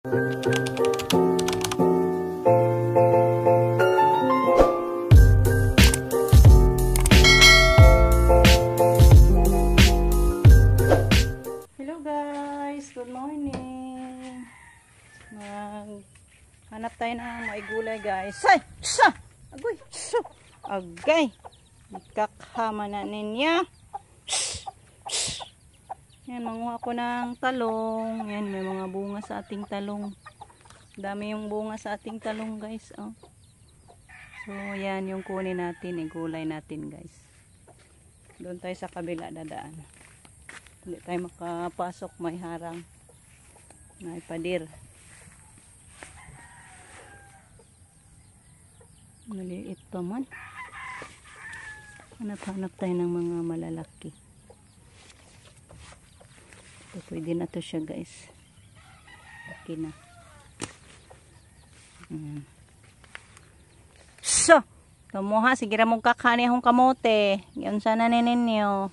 Hello guys, good morning. Hanap tayo ng maigulay guys. Ay! Sa! Agoy! So! Agay! Nagkakhama na ninyo. Yan, manguha ko ng talong. Yan, may mga bunga sa ating talong. Dami yung bunga sa ating talong guys. Oh. So, yan yung kunin natin. Igulay natin guys. Doon tayo sa kabila dadaan. Hindi tayo makapasok, may harang. May padir. Maliit pa man. Hanap-hanap tayo ng mga malalaki. So, pwede na to siya guys. Okay na. So, kamuha. Sige ra mong kakani akong kamote. Yan sana ninyo.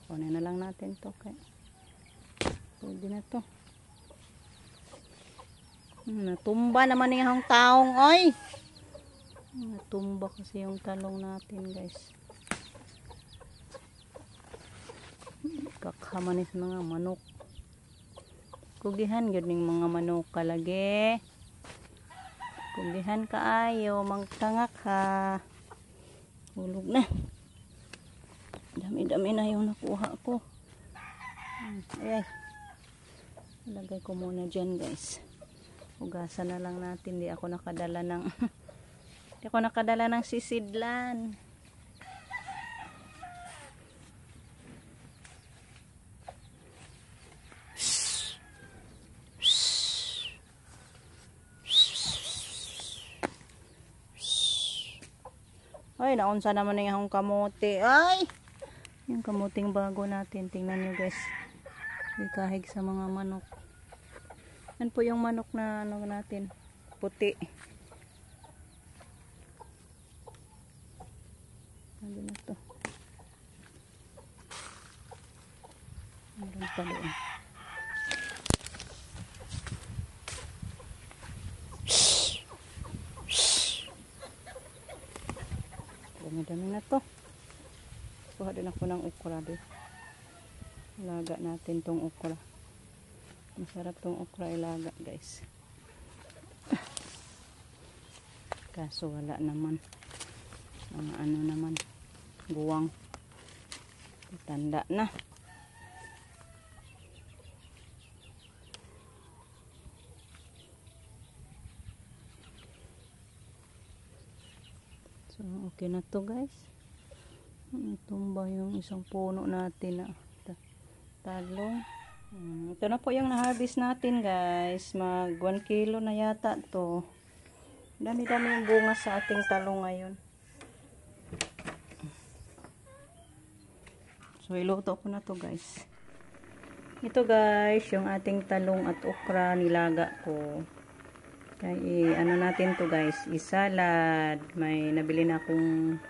Kunin na lang natin to kay pwede na to. Natumba naman yung taong oy. Natumba kasi yung talong natin guys. Kakamanis mga manok. Kugihan yun yung mga manok kalagi. Kugihan kaayo magtangak ha. Hulog na. Dami-dami na yung nakuha ko. Ay. Lagay ko muna dyan guys. Hugasan na lang natin. Di ako nakadala ng sisidlan. Ay, naunsa naman na yung kamote. Ay! Yung kamuting bago natin. Tingnan nyo guys. Ikahig sa mga manok. Yan po yung manok na ano natin. Puti. Ano na to? Meron pa doon. Dami-dami na to. Kuha din ako ng okra din. Ilaga natin tong okra. Masarap tong okra ilaga guys. Kaso wala naman. Mga ano naman. Buwang. Tanda na. So okay na to guys. Tumba yung isang puno natin na talong. Ito na po yung na-harvest natin guys. Mag 1 kilo na yata to. Dami-dami yung bunga sa ating talong ngayon. So iluto ko na to guys. Ito guys yung ating talong at okra nilaga ko. Kaya ano natin to guys. Isalad. May nabili na akong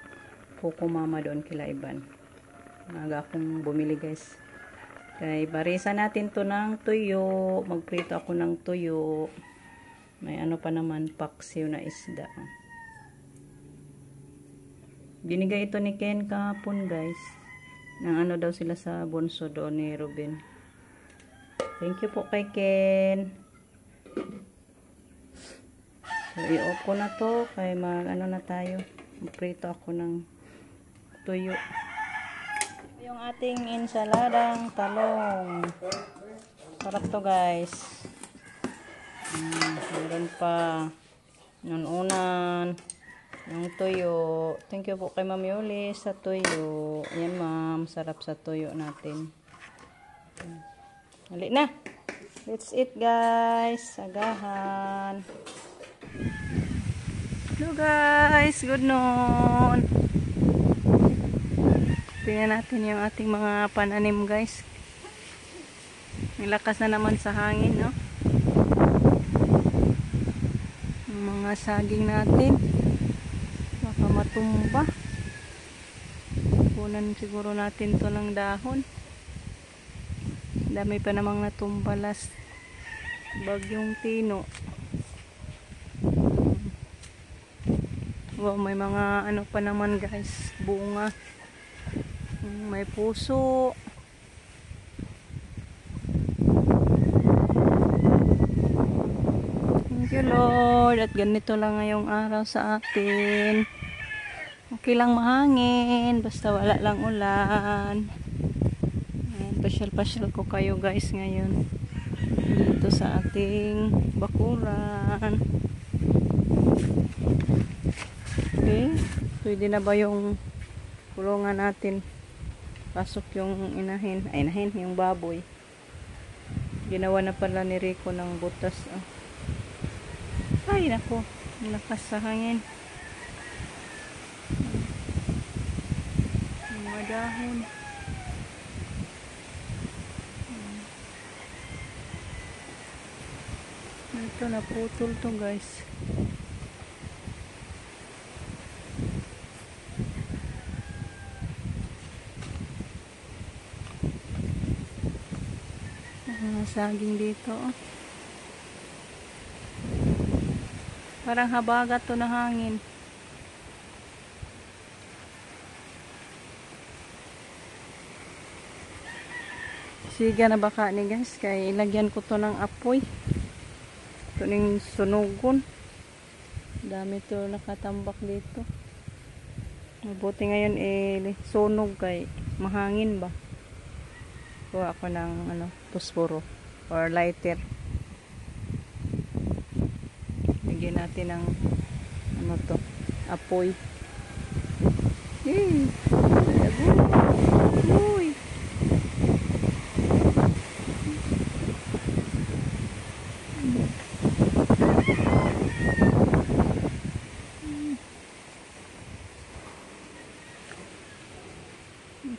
Coco Mama doon kila Iban. Naga akong bumili guys. Kaya barisa natin to ng tuyo. Magprito ako ng tuyo. May ano pa naman paksiw na isda. Binigay ito ni Ken kahapon guys. Nang ano daw sila sa bunso doon ni Ruben. Thank you po kay Ken. So i-off ko na to. Kaya mag ano na tayo. Magprito ako ng tuyo. Yung ating ensaladang talong. Sarap to guys. Meron pa yung unan, yung tuyo. Thank you po kay Ma'am Yuli sa tuyo. Ayan ma'am, sarap sa tuyo natin. Hali na. Let's eat guys. Agahan. Hello guys, good noon. Tingnan natin yung ating mga pananim guys. Nilakas na naman sa hangin, no? Yung mga saging natin. natumba. Kunan siguro natin to ng dahon. Dami pa namang natumba last bagyong Tino. Wow, may mga ano pa naman guys, bunga. May puso. Thank you Lord. At ganito lang ngayong araw sa atin. Okay lang mahangin, basta wala lang ulan. Pasyal-pasyal ko kayo guys ngayon dito sa ating bakuran. Okay, pwede na ba yung kulungan natin? Pasok yung inahin, yung baboy. Ginawa na pala ni Rico ng butas. Ay nako, lakas sa hangin. Mga dahon. Ito naputol to guys. Saging dito. Parang habagat to na hangin. Siga na baka ni guys, kaya ilagyan ko to ng apoy. Ito ning sunugon. Dami to nakatambak dito. Mabuti ngayon sunog kay mahangin ba. Kuha ako ng pusporo or lighter. Lagyan natin ng apoy. Yay! Uy!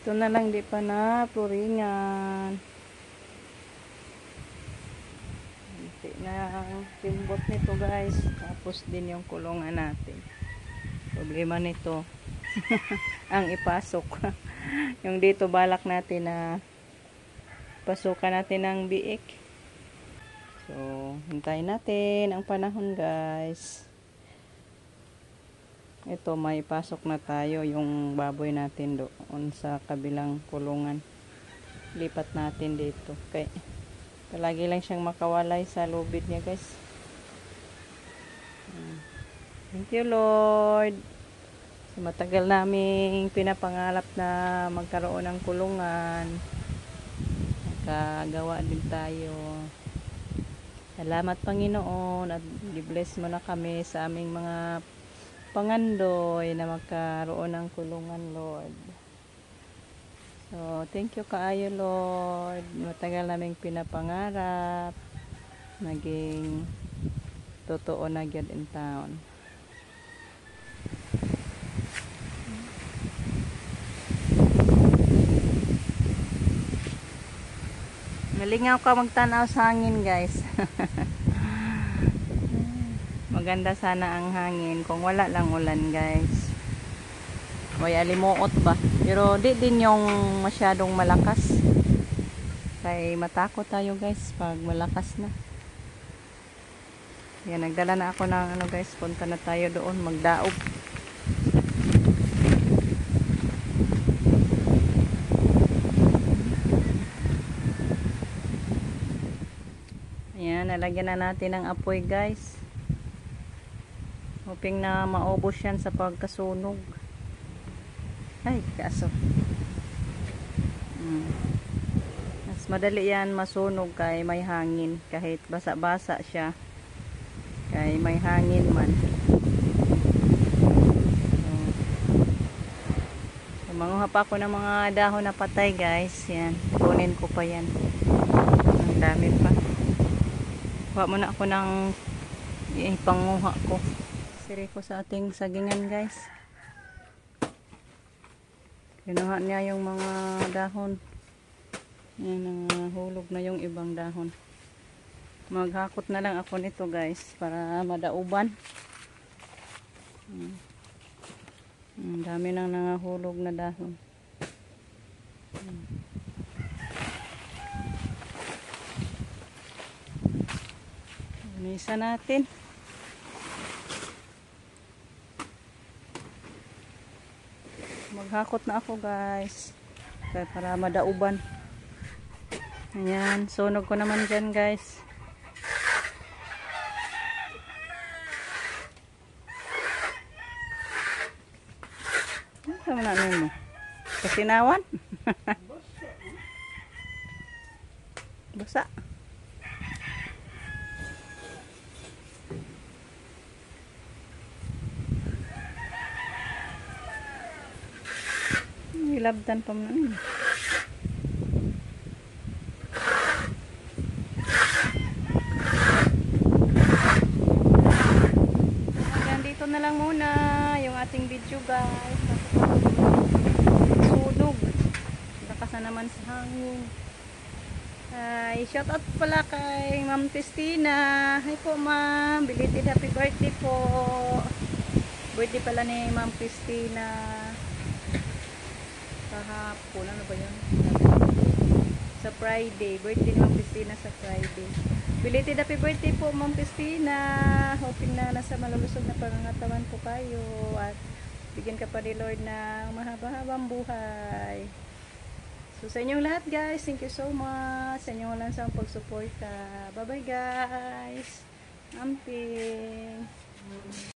Ito na lang, di pa na puringan. Hindi na timbot nito guys. Tapos din yung kulungan natin. Problema nito ang ipasok. Yung dito balak natin na pasukan natin ng biik. So hintayin natin ang panahon guys. Ito, may pasok na tayo yung baboy natin doon sa kabilang kulungan. Lipat natin dito. Okay. Palagi lang siyang makawalay sa lubid niya guys. Thank you Lord. So, matagal naming pinapangarap na magkaroon ng kulungan. Nakagawa din tayo. Salamat Panginoon at i-bless mo na kami sa aming mga pangandoy na magkaroon ng kulungan Lord. So thank you kaayo Lord. Matagal naming pinapangarap. Naging totoo na gyud in town. Nalingaw ka magtanaw sa hangin guys. Maganda sana ang hangin kung wala lang ulan guys. May alimuot ba? Pero di din yung masyadong malakas. Kaya matakot tayo guys pag malakas na. Yan, nagdala na ako ng guys. Punta na tayo doon magdaob. Ayan, nalagyan na natin ng apoy guys. Hoping na maubos yan sa pagkasunog. Ay, kaso. Mas madali yan masunog kay may hangin. Kahit basa-basa siya. Kay may hangin man. So, manguha pa ako ng mga dahon na patay guys. Yan. Kunin ko pa yan. Ang dami pa. Kuha muna ako ng panguha ko. Siri ko sa ating sagingan guys. Kinuha niya yung mga dahon. Yan, hulog na yung ibang dahon. Maghakot na lang ako nito guys para madauban. Dami nang nangahulog na dahon. Linisan natin. Maghakot na ako guys. Kaya para madauban. Ayan. Sunog ko naman dyan guys. Ano ka man mo? Kasinawan? Basa. Ilabdan pa mo na. Dito na lang muna yung ating video guys. Sunog. Lakas na naman sa hangin. Ay, shout out pala kay Ma'am Christina. Hi po ma'am. Belated happy birthday po. Birthday pala ni Ma'am Christina. Kahapon, ano ba yun? Sa Friday. Birthday ni Ma'am Christina sa Friday. Belated happy birthday po Ma'am Christina. Hoping na nasa malulusog na pangangatawan po kayo. At bigyan ka pa ni Lord ng mahaba-habang buhay. So sa inyong lahat guys, thank you so much. Sa inyong walang sawang pagsuporta. Bye bye guys. Amping.